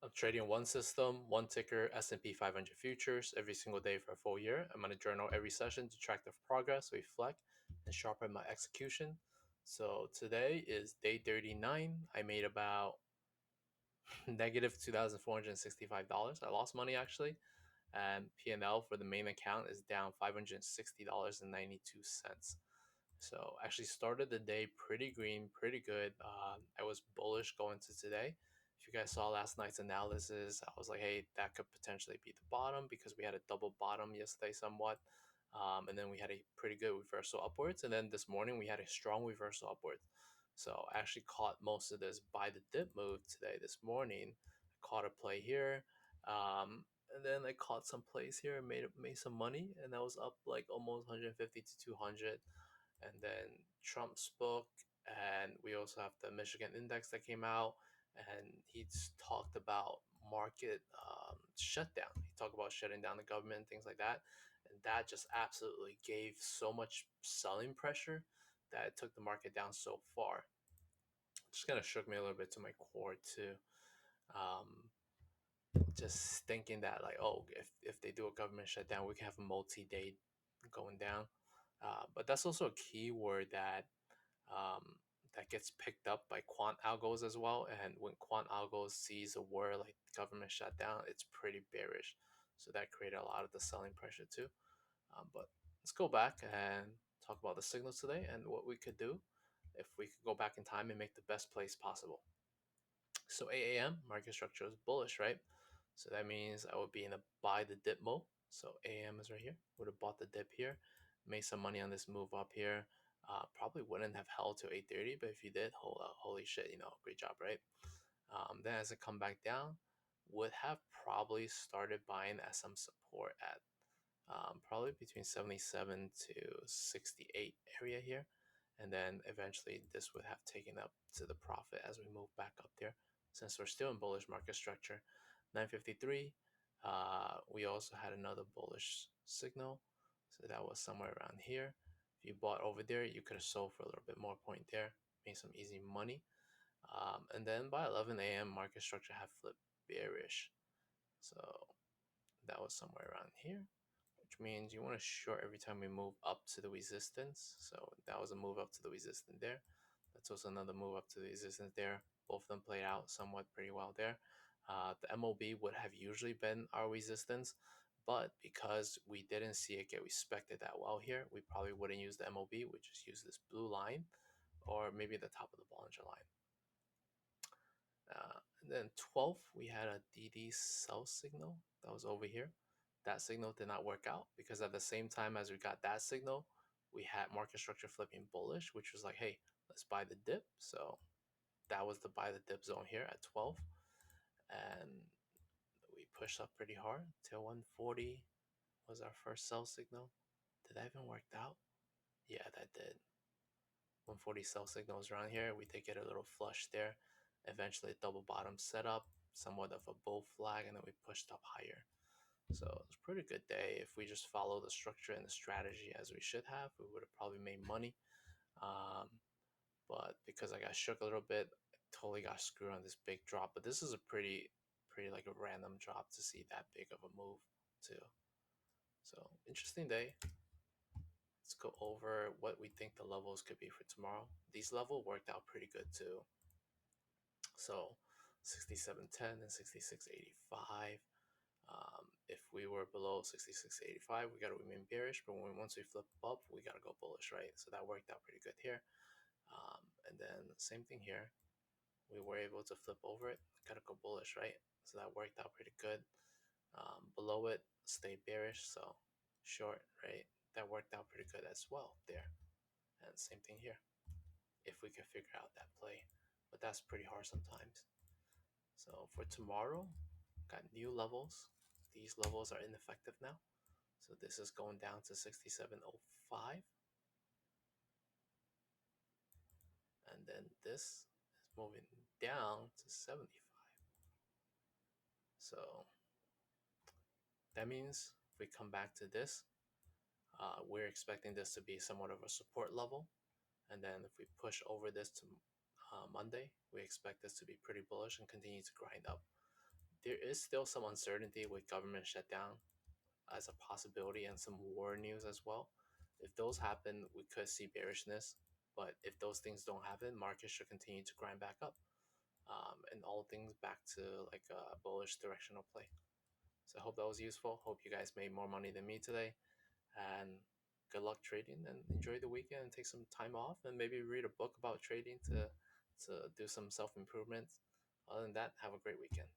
I'm trading one system, one ticker, S&P 500 futures every single day for a full year. I'm going to journal every session to track the progress, reflect, and sharpen my execution. So today is day 39. I made about negative $2,465. I lost money actually. And P&L for the main account is down $560.92. So actually started the day pretty green, pretty good. I was bullish going to today. If you guys saw last night's analysis, I was like, hey, that could potentially be the bottom because we had a double bottom yesterday somewhat. And then we had a pretty good reversal upwards. And then this morning we had a strong reversal upwards. So I actually caught most of this by the dip move today, this morning. I caught a play here. And then I caught some plays here and made some money. And that was up like almost 150 to 200. And then Trump spoke, and we also have the Michigan index that came out, and he's talked about market shutdown. He talked about shutting down the government, things like that, and that just absolutely gave so much selling pressure that it took the market down so far. Just kind of shook me a little bit to my core too. Um, just thinking that like, oh, if they do a government shutdown, we can have a multi-day going down. But that's also a keyword um, that gets picked up by quant algos as well. And when quant algos sees a word like government shutdown, it's pretty bearish. So that created a lot of the selling pressure too. But let's go back and talk about the signals today and what we could do if we could go back in time and make the best plays possible. So 8 a.m. market structure is bullish, right? So that means I would be in a buy the dip mode. So AM is right here. Would have bought the dip here, made some money on this move up here. Probably wouldn't have held to 8:30, but if you did, holy shit, great job, right? Then as it come back down, would have probably started buying at some support at probably between 77 to 68 area here. And then eventually this would have taken up to the profit as we move back up there. Since we're still in bullish market structure, 953, we also had another bullish signal. So that was somewhere around here. If you bought over there, you could have sold for a little bit more point there, made some easy money. And then by 11 a.m., market structure had flipped bearish. So that was somewhere around here, which means you want to short every time we move up to the resistance. So that was a move up to the resistance there. That's also another move up to the resistance there. Both of them played out somewhat pretty well there. The MOB would have usually been our resistance, but because we didn't see it get respected that well here, we probably wouldn't use the MOB. We just use this blue line or maybe the top of the Bollinger line. And then 12th, we had a DD sell signal that was over here. That signal did not work out because at the same time as we got that signal, we had market structure flipping bullish, which was like, hey, let's buy the dip. So that was the buy the dip zone here at 12. And we pushed up pretty hard till 140 was our first sell signal. Did that even work out? Yeah, that did. 140 sell signals around here. We did get a little flush there. Eventually, a double bottom setup, somewhat of a bull flag, and then we pushed up higher. So it was a pretty good day. If we just follow the structure and the strategy as we should have, we would have probably made money. Um, but because I got shook a little bit, I totally got screwed on this big drop. But this is a pretty like a random drop to see that big of a move too. So interesting day. Let's go over what we think the levels could be for tomorrow. These levels worked out pretty good too. So 67.10 and 66.85. If we were below 66.85, we got to remain bearish. But once we flip up, we got to go bullish, right? So that worked out pretty good here. And then same thing here. We were able to flip over it. Got to go bullish, right? So that worked out pretty good. Below it, stay bearish. So short, right? That worked out pretty good as well there. And same thing here. If we can figure out that play, but that's pretty hard sometimes. So for tomorrow, got new levels. These levels are ineffective now. So this is going down to 67.05. And then this is moving down to 75. So that means if we come back to this, we're expecting this to be somewhat of a support level. And then if we push over this to Monday, we expect this to be pretty bullish and continue to grind up. there is still some uncertainty with government shutdown as a possibility and some war news as well. If those happen, we could see bearishness. But if those things don't happen, markets should continue to grind back up, and all things back to like a bullish directional play. So I hope that was useful. Hope you guys made more money than me today. And good luck trading and enjoy the weekend and take some time off and maybe read a book about trading to do some self improvement. Other than that, have a great weekend.